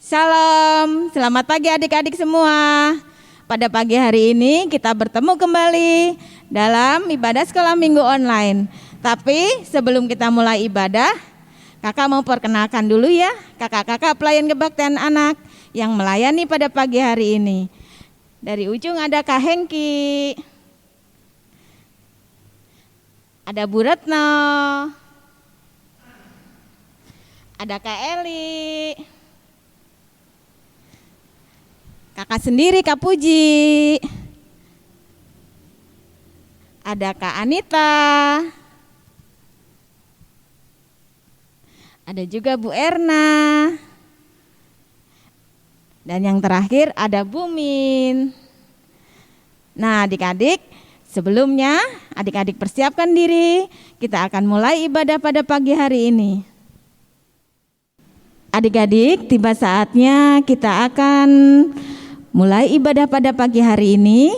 Shalom, selamat pagi adik-adik semua. Pada pagi hari ini kita bertemu kembali dalam ibadah sekolah minggu online. Tapi sebelum kita mulai ibadah, kakak mau perkenalkan dulu ya kakak-kakak pelayan kebaktian anak yang melayani pada pagi hari ini. Dari ujung ada Kak Hengki, ada Bu Retno, ada Kak Eli, kakak sendiri Kak Puji, ada Kak Anita, ada juga Bu Erna, dan yang terakhir ada Bu Min. Nah adik-adik, sebelumnya adik-adik persiapkan diri, kita akan mulai ibadah pada pagi hari ini. Adik-adik, tiba saatnya kita akan mulai ibadah pada pagi hari ini.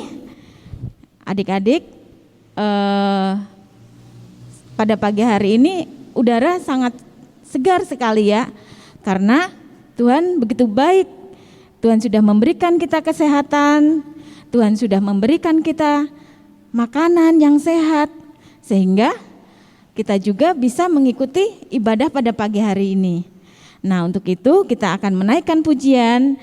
Adik-adik, pada pagi hari ini udara sangat segar sekali ya, karena Tuhan begitu baik. Tuhan sudah memberikan kita kesehatan, Tuhan sudah memberikan kita makanan yang sehat, sehingga kita juga bisa mengikuti ibadah pada pagi hari ini. Nah untuk itu kita akan menaikkan pujian.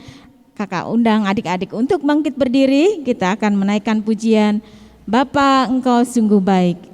Kakak undang adik-adik untuk bangkit berdiri. Kita akan menaikkan pujian Bapa Engkau sungguh baik.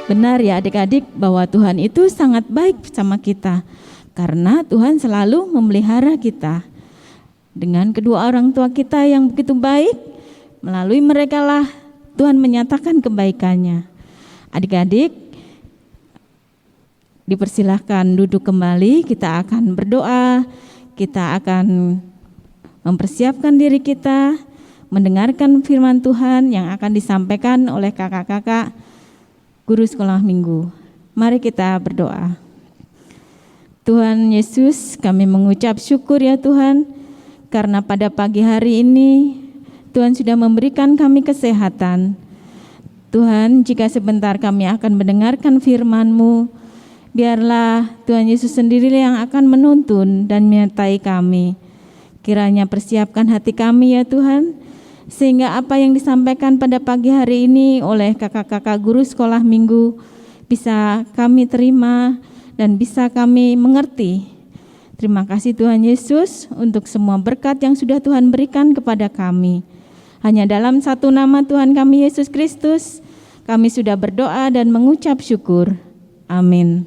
Benar ya adik-adik bahwa Tuhan itu sangat baik sama kita, karena Tuhan selalu memelihara kita. Dengan kedua orang tua kita yang begitu baik, melalui mereka lah Tuhan menyatakan kebaikannya. Adik-adik dipersilahkan duduk kembali, kita akan berdoa, kita akan mempersiapkan diri kita mendengarkan firman Tuhan yang akan disampaikan oleh kakak-kakak guru sekolah minggu. Mari kita berdoa. Tuhan Yesus, kami mengucap syukur ya Tuhan, karena pada pagi hari ini Tuhan sudah memberikan kami kesehatan. Tuhan, jika sebentar kami akan mendengarkan firman-Mu, biarlah Tuhan Yesus sendiri yang akan menuntun dan menyertai kami. Kiranya persiapkan hati kami ya Tuhan, sehingga apa yang disampaikan pada pagi hari ini oleh kakak-kakak guru sekolah minggu bisa kami terima dan bisa kami mengerti. Terima kasih Tuhan Yesus untuk semua berkat yang sudah Tuhan berikan kepada kami. Hanya dalam satu nama Tuhan kami Yesus Kristus, kami sudah berdoa dan mengucap syukur. Amin.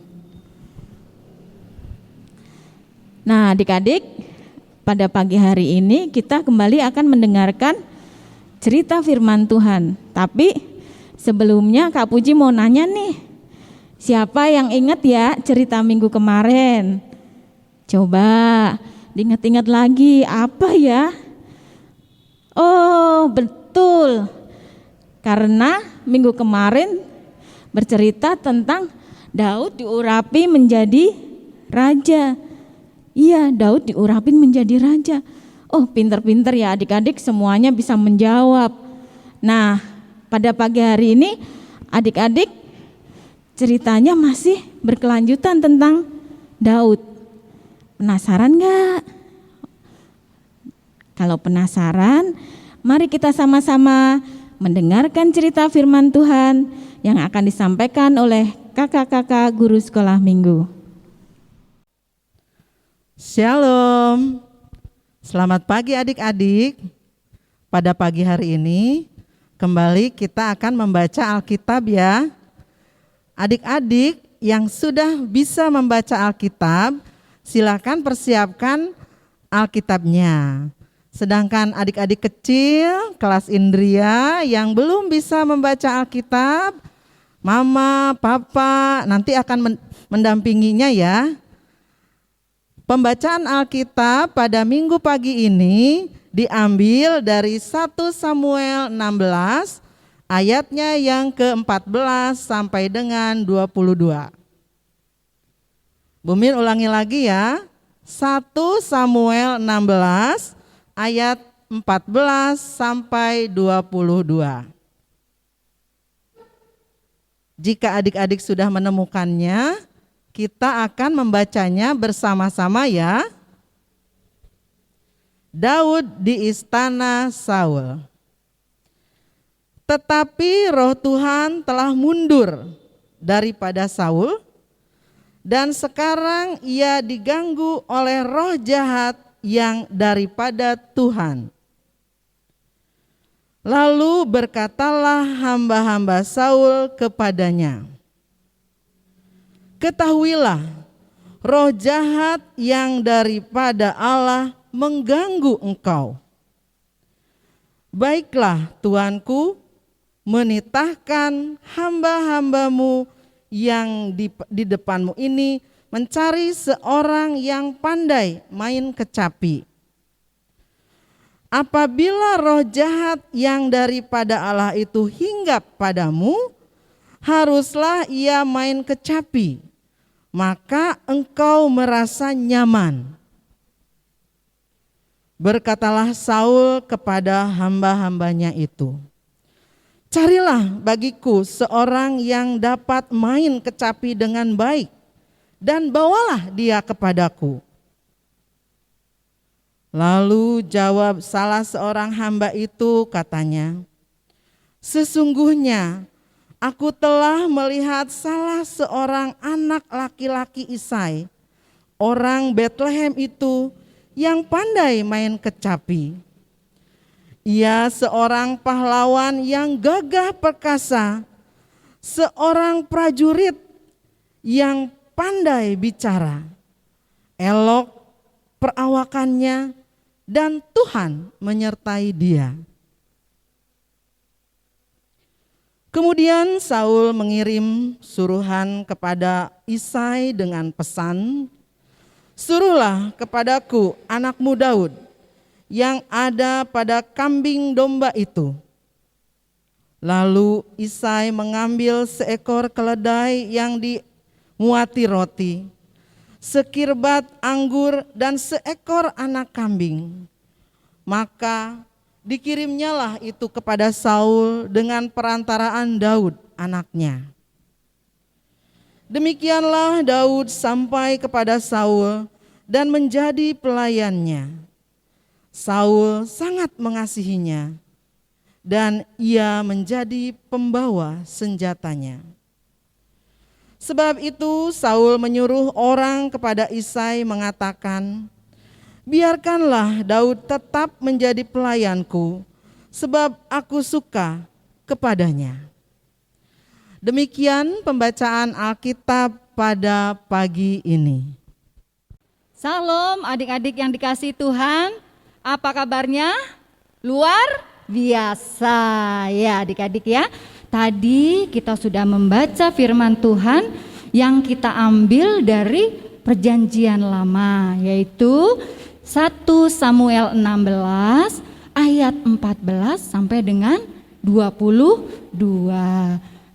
Nah, adik-adik, pada pagi hari ini kita kembali akan mendengarkan cerita firman Tuhan. Tapi sebelumnya Kak Puji mau nanya nih, siapa yang ingat ya cerita minggu kemarin? Coba diingat-ingat lagi, apa ya? Oh, betul. Karena minggu kemarin bercerita tentang Daud diurapi menjadi raja. Iya, Daud diurapin menjadi raja. Oh, pinter-pinter ya adik-adik, semuanya bisa menjawab. Nah, pada pagi hari ini adik-adik ceritanya masih berkelanjutan tentang Daud. Penasaran gak? Kalau penasaran, mari kita sama-sama mendengarkan cerita firman Tuhan yang akan disampaikan oleh kakak-kakak guru sekolah minggu. Shalom, selamat pagi adik-adik. Pada pagi hari ini kembali kita akan membaca Alkitab ya. Adik-adik yang sudah bisa membaca Alkitab, silakan persiapkan Alkitabnya. Sedangkan adik-adik kecil kelas Indria yang belum bisa membaca Alkitab, Mama, Papa nanti akan mendampinginya ya. Pembacaan Alkitab pada minggu pagi ini diambil dari 1 Samuel 16 ayatnya yang ke-14 sampai dengan 22. Bumin ulangi lagi ya. 1 Samuel 16 ayat 14 sampai 22. Jika adik-adik sudah menemukannya, kita akan membacanya bersama-sama ya. Daud di istana Saul. Tetapi roh Tuhan telah mundur daripada Saul, dan sekarang ia diganggu oleh roh jahat yang daripada Tuhan. Lalu berkatalah hamba-hamba Saul kepadanya, ketahuilah, roh jahat yang daripada Allah mengganggu engkau. Baiklah Tuanku, menitahkan hamba-hambamu yang di depanmu ini mencari seorang yang pandai main kecapi. Apabila roh jahat yang daripada Allah itu hinggap padamu, haruslah ia main kecapi, maka engkau merasa nyaman. Berkatalah Saul kepada hamba-hambanya itu, carilah bagiku seorang yang dapat main kecapi dengan baik, dan bawalah dia kepadaku. Lalu jawab salah seorang hamba itu, katanya, sesungguhnya aku telah melihat salah seorang anak laki-laki Isai, orang Betlehem itu, yang pandai main kecapi. Ia seorang pahlawan yang gagah perkasa, seorang prajurit yang pandai bicara, elok perawakannya, dan Tuhan menyertai dia. Kemudian Saul mengirim suruhan kepada Isai dengan pesan, suruhlah kepadaku anakmu Daud yang ada pada kambing domba itu. Lalu Isai mengambil seekor keledai yang dimuati roti, sekirbat anggur, dan seekor anak kambing. Maka dikirimnyalah itu kepada Saul dengan perantaraan Daud anaknya. Demikianlah Daud sampai kepada Saul dan menjadi pelayannya. Saul sangat mengasihinya, dan ia menjadi pembawa senjatanya. Sebab itu Saul menyuruh orang kepada Isai mengatakan, biarkanlah Daud tetap menjadi pelayanku, sebab aku suka kepadanya. Demikian pembacaan Alkitab pada pagi ini. Salam adik-adik yang dikasihi Tuhan, apa kabarnya? Luar biasa ya adik-adik ya. Tadi kita sudah membaca firman Tuhan yang kita ambil dari Perjanjian Lama, yaitu 1 Samuel 16 ayat 14 sampai dengan 22.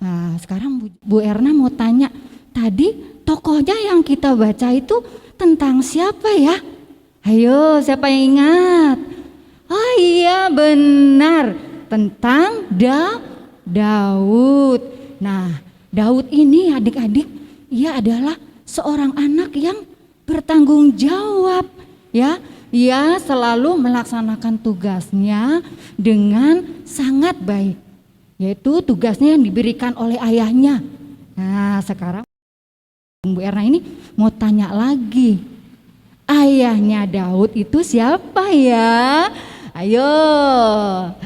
Nah, sekarang Bu Erna mau tanya, tadi tokohnya yang kita baca itu tentang siapa ya? Ayo, siapa yang ingat? Oh iya, benar, tentang Daud. Nah, Daud ini adik-adik, ia adalah seorang anak yang bertanggung jawab ya. Ia selalu melaksanakan tugasnya dengan sangat baik, yaitu tugasnya yang diberikan oleh ayahnya. Nah, sekarang Bu Erna ini mau tanya lagi, ayahnya Daud itu siapa ya? Ayo,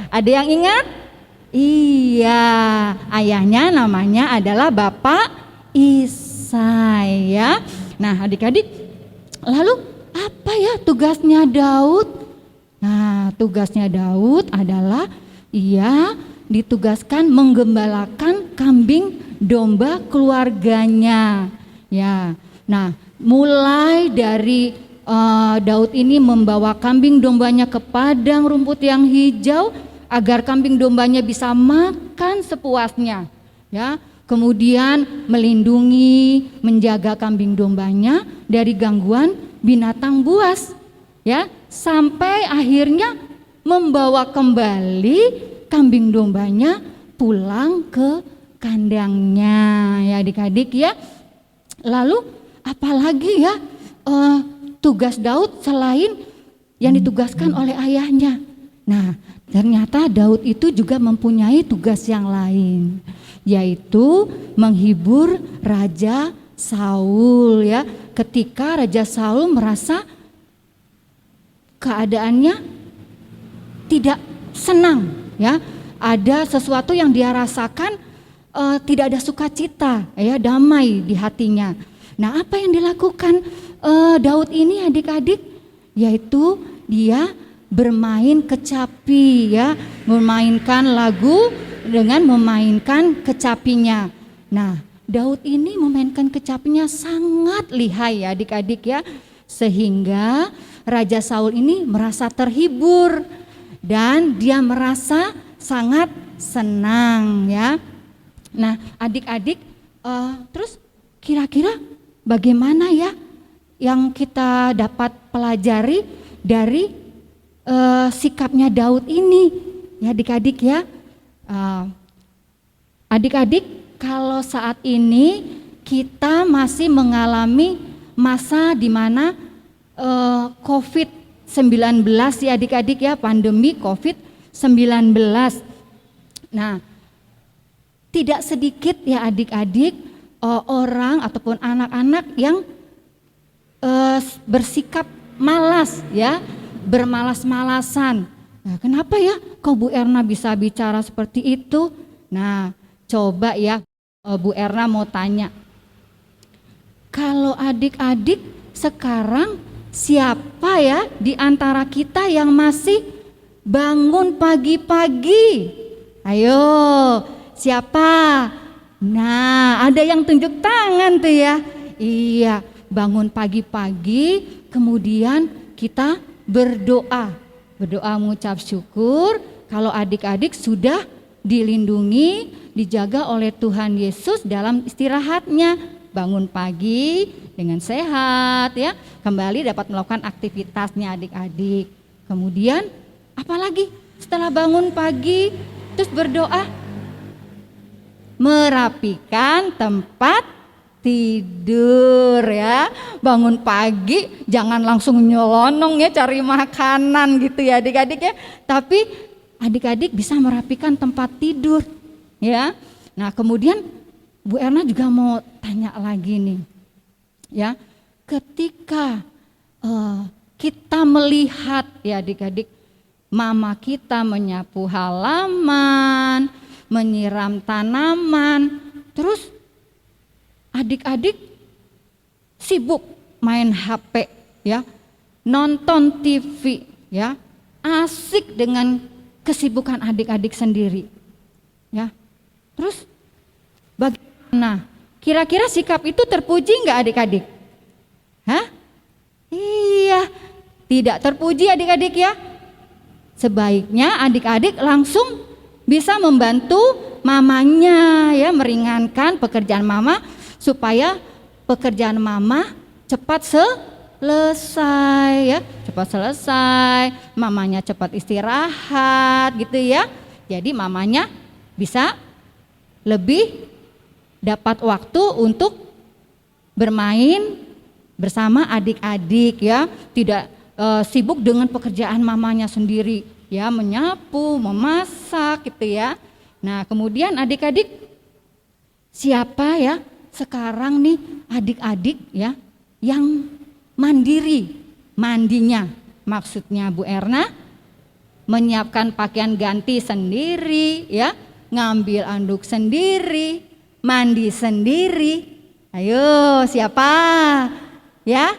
ada yang ingat? Iya, ayahnya namanya adalah Bapak Isai ya. Nah adik-adik, lalu apa ya tugasnya Daud? Nah, tugasnya Daud adalah ia ditugaskan menggembalakan kambing domba keluarganya. Ya, nah mulai dari Daud ini membawa kambing dombanya ke padang rumput yang hijau agar kambing dombanya bisa makan sepuasnya. Ya, kemudian melindungi, menjaga kambing dombanya dari gangguan binatang buas. Ya, sampai akhirnya membawa kembali kambing dombanya pulang ke kandangnya. Ya adik-adik ya. Lalu apalagi ya tugas Daud selain yang ditugaskan oleh ayahnya. Nah, ternyata Daud itu juga mempunyai tugas yang lain, yaitu menghibur Raja Saul ya. Ketika Raja Saul merasa keadaannya tidak senang ya, ada sesuatu yang dia rasakan tidak ada sukacita ya, damai di hatinya. Nah, apa yang dilakukan Daud ini adik-adik? Yaitu dia bermain kecapi ya, memainkan lagu dengan memainkan kecapinya. Nah, Daud ini memainkan kecapinya sangat lihai ya adik-adik ya, sehingga Raja Saul ini merasa terhibur dan dia merasa sangat senang ya. Nah adik-adik, terus kira-kira bagaimana ya yang kita dapat pelajari dari sikapnya Daud ini ya adik-adik ya. Adik-adik, kalau saat ini kita masih mengalami masa di mana COVID-19 ya adik-adik ya, pandemi COVID-19. Nah, tidak sedikit ya adik-adik orang ataupun anak-anak yang bersikap malas ya, bermalas-malasan. Nah, kenapa ya kok Bu Erna bisa bicara seperti itu? Nah, coba ya Bu Erna mau tanya, kalau adik-adik sekarang siapa ya di antara kita yang masih bangun pagi-pagi? Ayo, siapa? Nah, ada yang tunjuk tangan tuh ya. Iya, bangun pagi-pagi, kemudian kita berdoa mengucap syukur kalau adik-adik sudah dilindungi, dijaga oleh Tuhan Yesus dalam istirahatnya. Bangun pagi dengan sehat ya, kembali dapat melakukan aktivitasnya adik-adik. Kemudian apalagi setelah bangun pagi terus berdoa, merapikan tempat tidur ya. Bangun pagi jangan langsung nyelonong ya cari makanan gitu ya adik-adik ya, tapi adik-adik bisa merapikan tempat tidur ya. Nah kemudian Bu Erna juga mau tanya lagi nih, ya, ketika kita melihat ya adik-adik, mama kita menyapu halaman, menyiram tanaman, terus adik-adik sibuk main HP, ya, nonton TV, ya, asik dengan kesibukan adik-adik sendiri, ya. Terus bagaimana? Kira-kira sikap itu terpuji nggak adik-adik? Hah? Iya, tidak terpuji adik-adik ya. Sebaiknya adik-adik langsung bisa membantu mamanya, ya, meringankan pekerjaan mama supaya pekerjaan mama cepat selesai, ya, cepat selesai, mamanya cepat istirahat gitu ya. Jadi mamanya bisa lebih dapat waktu untuk bermain bersama adik-adik, ya, tidak sibuk dengan pekerjaan mamanya sendiri, ya, menyapu, memasak gitu ya. Nah, kemudian adik-adik siapa ya sekarang nih adik-adik ya yang mandiri mandinya? Maksudnya Bu Erna menyiapkan pakaian ganti sendiri, ya, ngambil anduk sendiri, mandi sendiri. Ayo, siapa? Ya?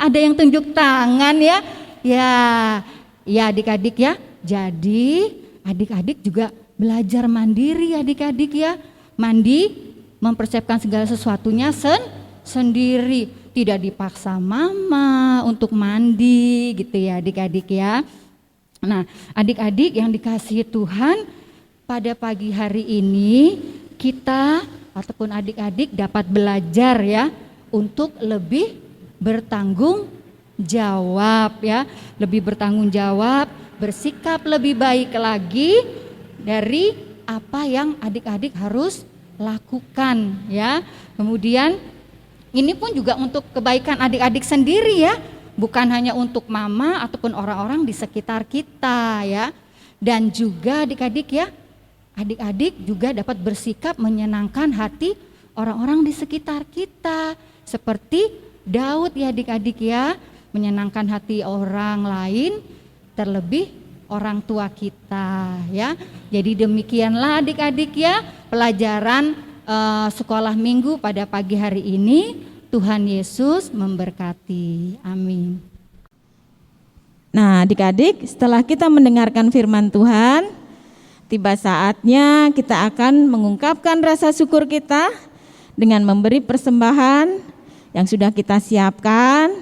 Ada yang tunjuk tangan ya? Ya adik-adik ya. Jadi adik-adik juga belajar mandiri adik-adik ya. Mandi, mempersiapkan segala sesuatunya sendiri. Tidak dipaksa mama untuk mandi gitu ya adik-adik ya. Nah, adik-adik yang dikasihi Tuhan, pada pagi hari ini kita ataupun adik-adik dapat belajar ya untuk lebih bertanggung jawab ya, lebih bertanggung jawab, bersikap lebih baik lagi dari apa yang adik-adik harus lakukan ya. Kemudian ini pun juga untuk kebaikan adik-adik sendiri ya, bukan hanya untuk mama ataupun orang-orang di sekitar kita ya. Dan juga adik-adik ya, adik-adik juga dapat bersikap menyenangkan hati orang-orang di sekitar kita. Seperti Daud ya adik-adik ya, menyenangkan hati orang lain, terlebih orang tua kita ya. Jadi demikianlah adik-adik ya pelajaran sekolah minggu pada pagi hari ini. Tuhan Yesus memberkati. Amin. Nah, adik-adik, setelah kita mendengarkan firman Tuhan, tiba saatnya kita akan mengungkapkan rasa syukur kita dengan memberi persembahan yang sudah kita siapkan.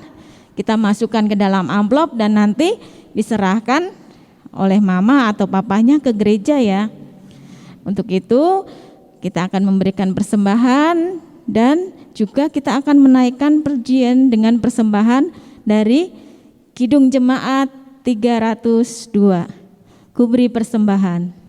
Kita masukkan ke dalam amplop dan nanti diserahkan oleh mama atau papanya ke gereja ya. Untuk itu kita akan memberikan persembahan dan juga kita akan menaikkan pujian dengan persembahan dari Kidung Jemaat 302. Kuberi persembahan.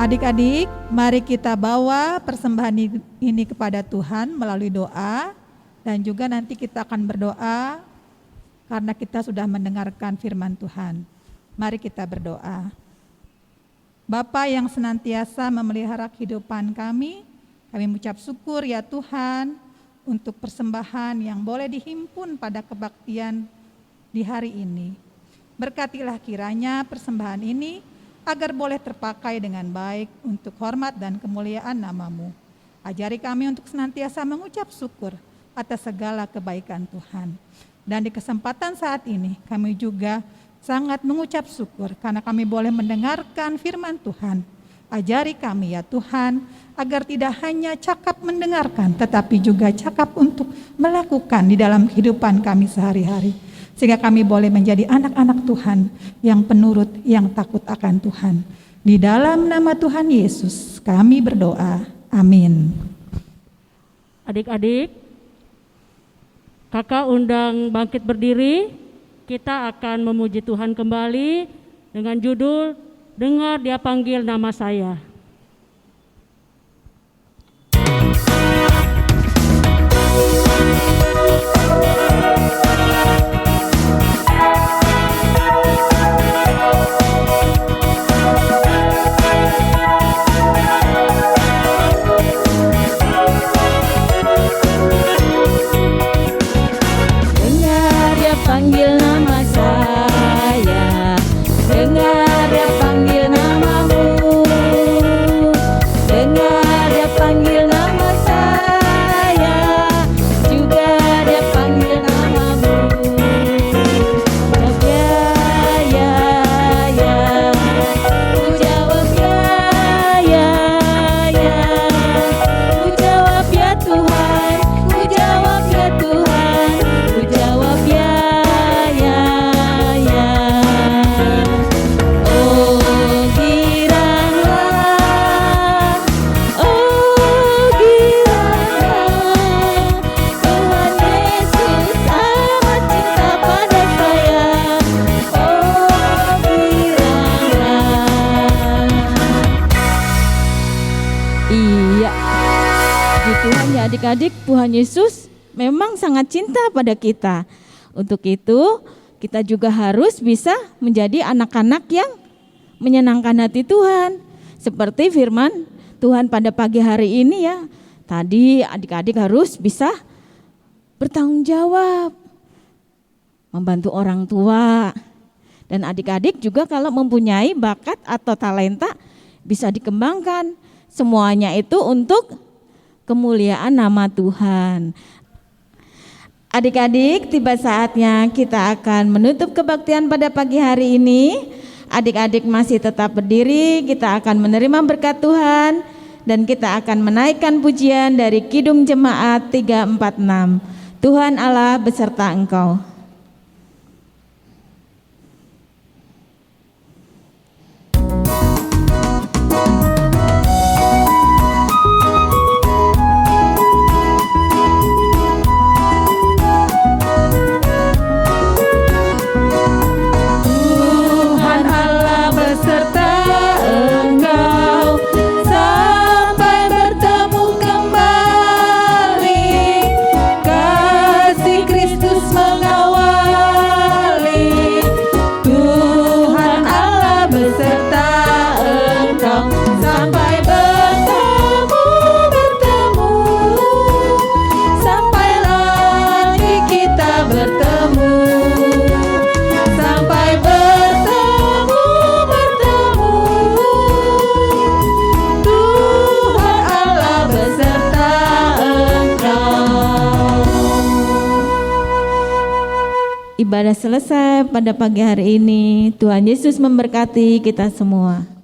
Adik-adik, mari kita bawa persembahan ini kepada Tuhan melalui doa, dan juga nanti kita akan berdoa karena kita sudah mendengarkan firman Tuhan. Mari kita berdoa. Bapa yang senantiasa memelihara kehidupan kami mengucap syukur ya Tuhan untuk persembahan yang boleh dihimpun pada kebaktian di hari ini. Berkatilah kiranya persembahan ini agar boleh terpakai dengan baik untuk hormat dan kemuliaan nama-Mu. Ajari kami untuk senantiasa mengucap syukur atas segala kebaikan Tuhan. Dan di kesempatan saat ini kami juga sangat mengucap syukur karena kami boleh mendengarkan firman Tuhan. Ajari kami ya Tuhan agar tidak hanya cakap mendengarkan tetapi juga cakap untuk melakukan di dalam kehidupan kami sehari-hari. sehingga kami boleh menjadi anak-anak Tuhan yang penurut, yang takut akan Tuhan. Di dalam nama Tuhan Yesus kami berdoa. Amin. Adik-adik, kakak undang bangkit berdiri. Kita akan memuji Tuhan kembali dengan judul Dengar Dia Panggil Nama Saya. Dengar Dia panggil nama saya, dengar Dia panggil namamu, dengar Dia panggil nama saya, juga Dia panggil namamu. Jawab ya, ku jawab ya, ku jawab ya Tuhan, ku jawab ya Tuhan, ku jawab ya. Oh giranglah, Tuhan Yesus amat cinta pada saya. Oh giranglah. Iya, puji Tuhan ya adik-adik, Tuhan Yesus memang sangat cinta pada kita. Untuk itu kita juga harus bisa menjadi anak-anak yang menyenangkan hati Tuhan. Seperti firman Tuhan pada pagi hari ini ya. Tadi adik-adik harus bisa bertanggung jawab, membantu orang tua. Dan adik-adik juga kalau mempunyai bakat atau talenta bisa dikembangkan. Semuanya itu untuk kemuliaan nama Tuhan. Adik-adik, tiba saatnya kita akan menutup kebaktian pada pagi hari ini. Adik-adik masih tetap berdiri, kita akan menerima berkat Tuhan dan kita akan menaikkan pujian dari Kidung Jemaat 346. Tuhan Allah beserta engkau. Tuhan Allah beserta engkau sampai bertemu kembali. Kasih Kristus mengawali. Tuhan Allah beserta engkau sampai bertemu, sampai lagi kita bertemu. Sampai bertemu, Tuhan Allah beserta engkau. Ibadah selesai pada pagi hari ini. Tuhan Yesus memberkati kita semua.